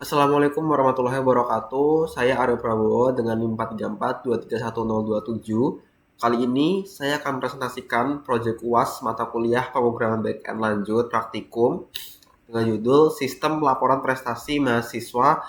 Assalamualaikum warahmatullahi wabarakatuh. Saya Aryo Prabowo dengan NIM 434231027. Kali ini saya akan presentasikan proyek UAS mata kuliah pemrograman backend lanjut praktikum dengan judul Sistem Pelaporan Prestasi Mahasiswa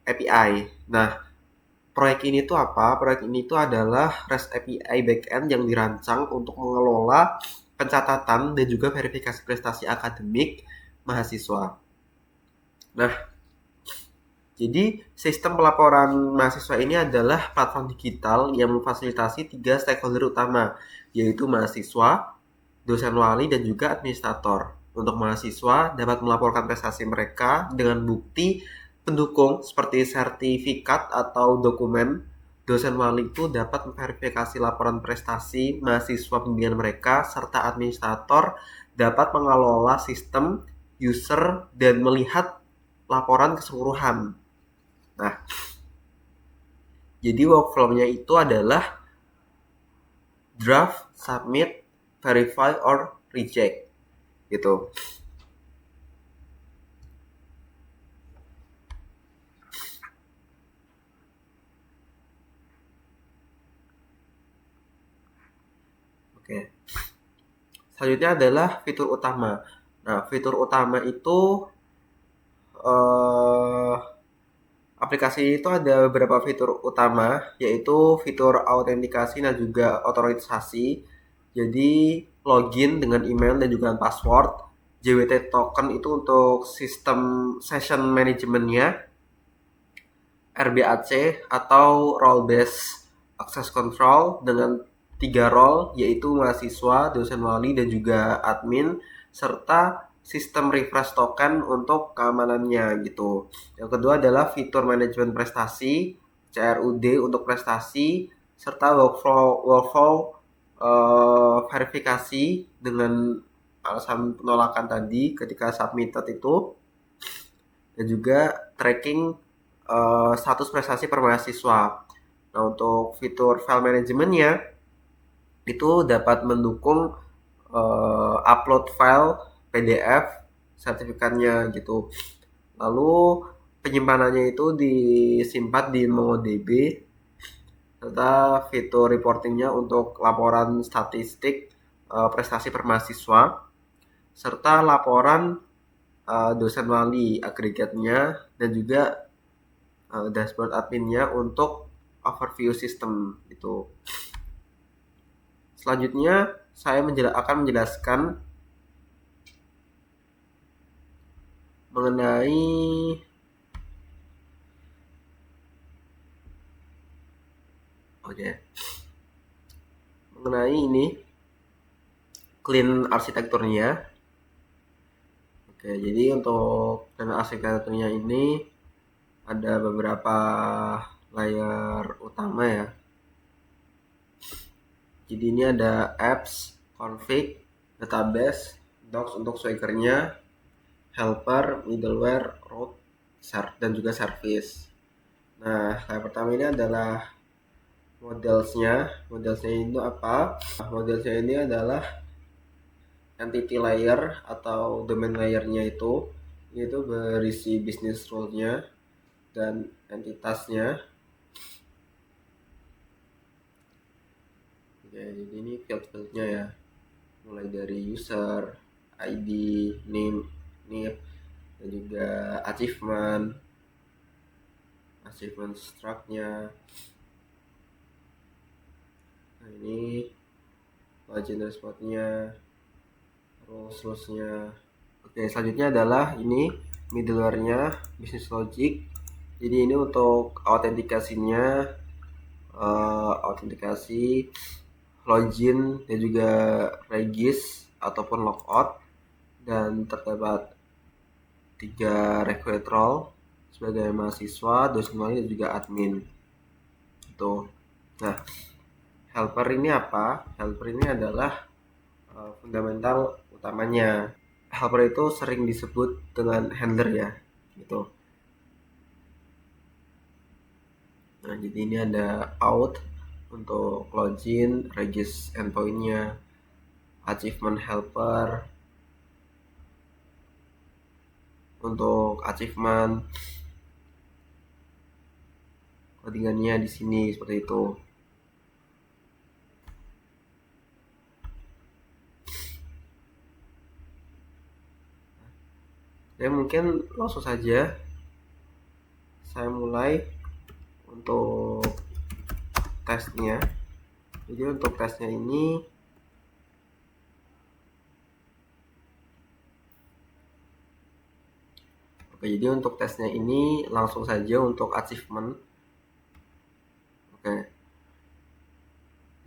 API. Nah, proyek ini tuh apa? Proyek ini tuh adalah REST API backend yang dirancang untuk mengelola pencatatan dan juga verifikasi prestasi akademik mahasiswa. Nah, jadi, sistem pelaporan mahasiswa ini adalah platform digital yang memfasilitasi 3 stakeholder utama, yaitu mahasiswa, dosen wali, dan juga administrator. Untuk mahasiswa dapat melaporkan prestasi mereka dengan bukti pendukung seperti sertifikat atau dokumen. Dosen wali itu dapat memverifikasi laporan prestasi mahasiswa pembimbingan mereka, serta administrator dapat mengelola sistem, user, dan melihat laporan keseluruhan. Nah, jadi workflow-nya itu adalah draft, submit, verify, or reject gitu. Oke. Selanjutnya adalah fitur utama. Nah, fitur utama itu eh, aplikasi itu ada beberapa fitur utama, yaitu fitur autentikasi dan juga otorisasi. Jadi login dengan email dan juga password. JWT token itu untuk sistem session manajemennya. RBAC atau Role Based Access Control dengan 3 role, yaitu mahasiswa, dosen wali, dan juga admin, serta sistem refresh token untuk keamanannya gitu. Yang kedua adalah fitur manajemen prestasi, CRUD untuk prestasi, serta workflow verifikasi dengan alasan penolakan tadi ketika submitted itu, dan juga tracking status prestasi per mahasiswa. Nah, untuk fitur file manajemennya itu dapat mendukung upload file PDF sertifikatnya gitu. Lalu penyimpanannya itu disimpan di MongoDB, serta fitur reportingnya untuk laporan statistik prestasi per mahasiswa, serta laporan dosen wali agregatnya, dan juga dashboard adminnya untuk overview sistem itu. Selanjutnya saya akan menjelaskan mengenai mengenai ini clean arsitekturnya. Oke, jadi untuk clean arsitekturnya ini ada beberapa layer utama ya. Jadi ini ada apps, config, database, docs untuk swaggernya, helper, middleware, route, dan juga service. Nah, yang pertama ini adalah modelsnya. Modelsnya itu apa? Modelsnya ini adalah entity layer atau domain layernya itu berisi business rule-nya dan entitasnya. Oke, jadi ini field-fieldnya ya, mulai dari user, ID, name, NIP, dan juga achievement struct-nya. Nah, ini login spot-nya, rules-nya. Oke, selanjutnya adalah ini middleware-nya, business logic. Jadi ini untuk autentikasinya, autentikasi, login, dan juga regis ataupun logout, dan terdapat 3 request role sebagai mahasiswa, dosen wali, dan juga admin. Itu. Nah, helper ini apa? Helper ini adalah fundamental utamanya. Helper itu sering disebut dengan handler ya, gitu. Nah, jadi ini ada out untuk login, regis endpoint-nya, achievement helper untuk achievement, loadingannya di sini seperti itu. Ya mungkin langsung saja saya mulai untuk tesnya. Jadi untuk tesnya ini jadi untuk tesnya ini langsung saja untuk achievement.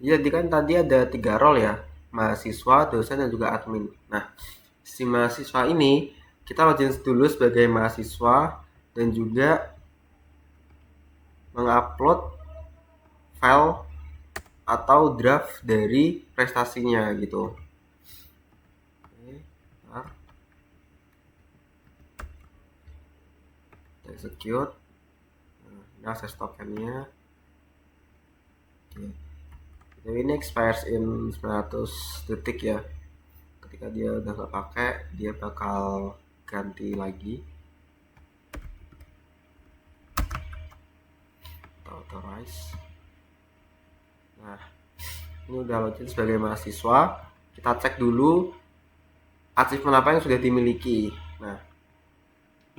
Jadi kan tadi ada 3 role ya, mahasiswa, dosen, dan juga admin. Nah, si mahasiswa ini kita login dulu sebagai mahasiswa dan juga mengupload file atau draft dari prestasinya gitu. Nah, execute. Ini akses tokennya. Jadi ini expires in 900 detik ya. Ketika dia udah nggak pakai, dia bakal ganti lagi. Authorize. Nah, ini udah login sebagai mahasiswa. Kita cek dulu achievement apa yang sudah dimiliki. Nah,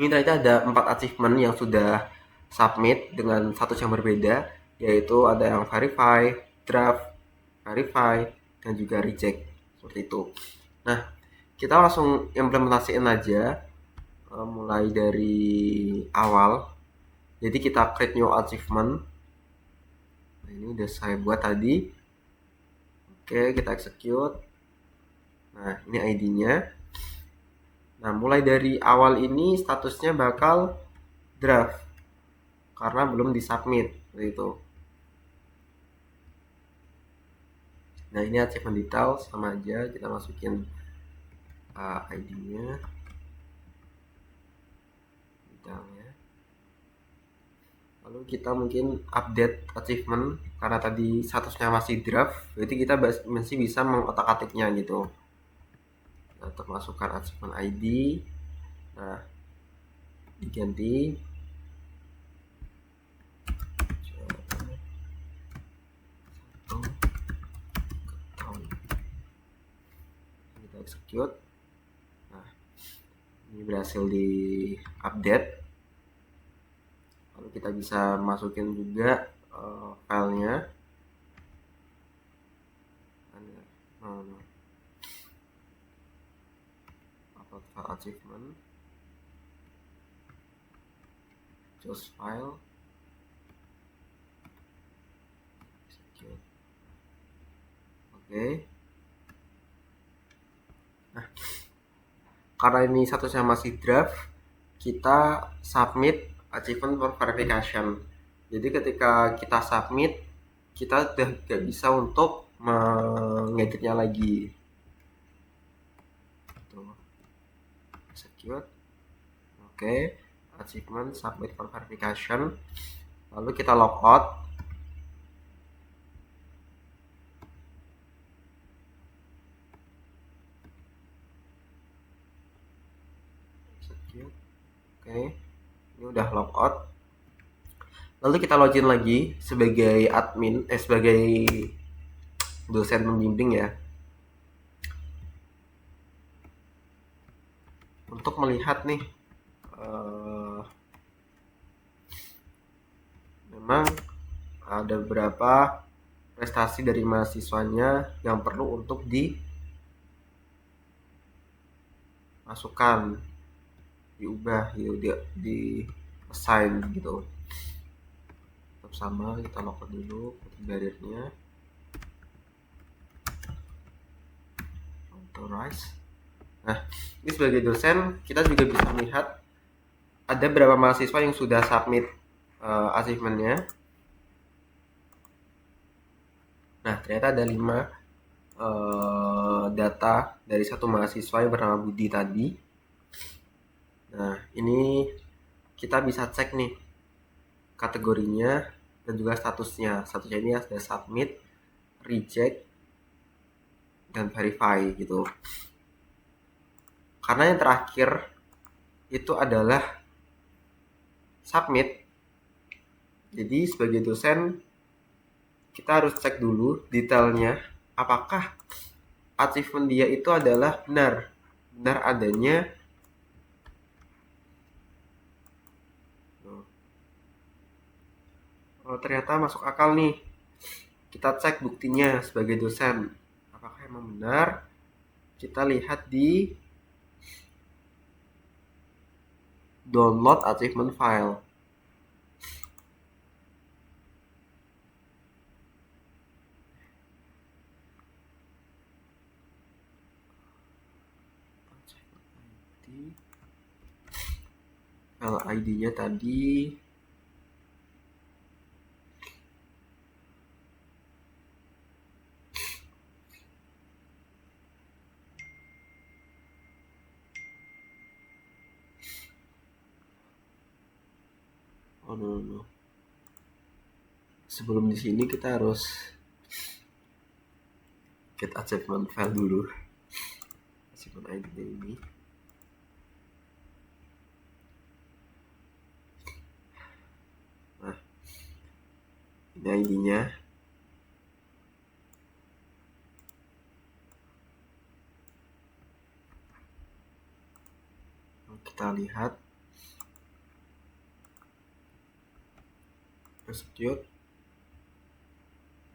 ini ternyata ada 4 achievement yang sudah submit dengan status yang berbeda, yaitu ada yang verify, draft, verify, dan juga reject. Seperti itu. Nah, kita langsung implementasiin aja mulai dari awal. Jadi kita create new achievement. Nah, ini udah saya buat tadi. Oke, kita execute. Nah, ini ID-nya. Nah, mulai dari awal ini statusnya bakal draft karena belum disubmit gitu. Nah, ini achievement detail sama aja, kita masukin ID-nya, detailnya. Lalu kita mungkin update achievement karena tadi statusnya masih draft, berarti kita masih bisa mengotak-atiknya gitu. Nah, untuk masukkan achievement ID, nah diganti kita execute. Nah, ini berhasil di update. Lalu kita bisa masukin juga filenya. Upload file achievement, choose file, execute. Oke. Nah, karena ini statusnya masih draft, kita submit achievement for verification. Jadi ketika kita submit, kita udah gak bisa untuk mengeditnya lagi. Execute. Oke, achievement submit for verification. Lalu kita logout. Execute. Oke, ini udah logout. Lalu kita login lagi sebagai admin, sebagai dosen pembimbing ya, untuk melihat nih memang ada beberapa prestasi dari mahasiswanya yang perlu untuk dimasukkan, diubah gitu, di assign gitu. Tetap sama, kita logout dulu barriernya, authorize. Nah, ini sebagai dosen kita juga bisa melihat ada berapa mahasiswa yang sudah submit achievementnya. Nah, ternyata ada 5 data dari satu mahasiswa yang bernama Budi tadi. Nah, ini kita bisa cek nih kategorinya dan juga statusnya. Statusnya ini ada submit, reject, dan verify gitu. Karena yang terakhir itu adalah submit, Jadi sebagai dosen kita harus cek dulu detailnya apakah achievement dia itu adalah benar adanya ternyata masuk akal nih. Kita cek buktinya sebagai dosen apakah emang benar. Kita lihat di download achievement file. File ID-nya tadi no. Sebelum di sini kita harus get achievement file dulu. Achievement ID ini. Nah, ini ID-nya. Kita lihat execute.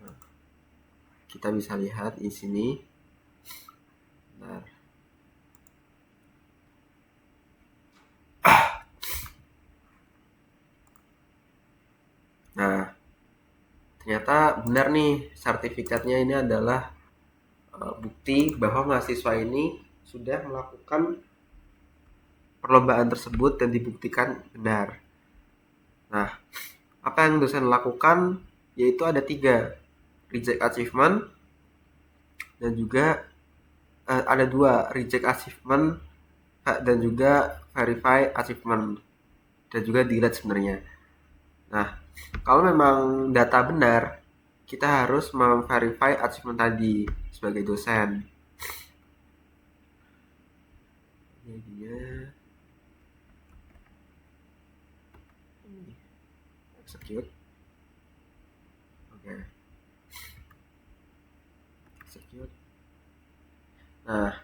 Nah, kita bisa lihat di sini. Bentar. Nah, ternyata benar nih sertifikatnya ini adalah bukti bahwa mahasiswa ini sudah melakukan perlombaan tersebut dan dibuktikan benar. Nah, apa yang dosen lakukan yaitu ada 3, reject achievement dan juga ada 2, reject achievement dan juga verify achievement dan juga delete sebenarnya. Nah, kalau memang data benar, kita harus memverify achievement tadi sebagai dosen. Ini dia. Execute. Oke. Execute. Nah,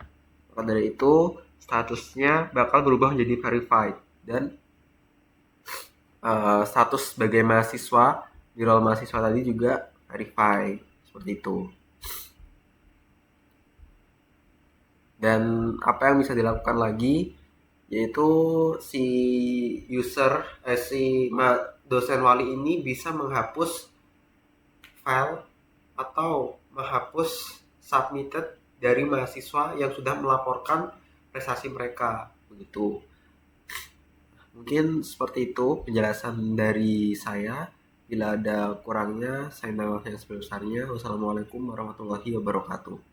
maka dari itu statusnya bakal berubah menjadi verified dan status sebagai mahasiswa di role mahasiswa tadi juga verify seperti itu. Dan apa yang bisa dilakukan lagi yaitu si user si dosen wali ini bisa menghapus file atau menghapus submitted dari mahasiswa yang sudah melaporkan prestasi mereka begitu. Mungkin seperti itu penjelasan dari saya. Bila ada kurangnya, saya minta maaf yang sebesar-besarnya. Wassalamualaikum warahmatullahi wabarakatuh.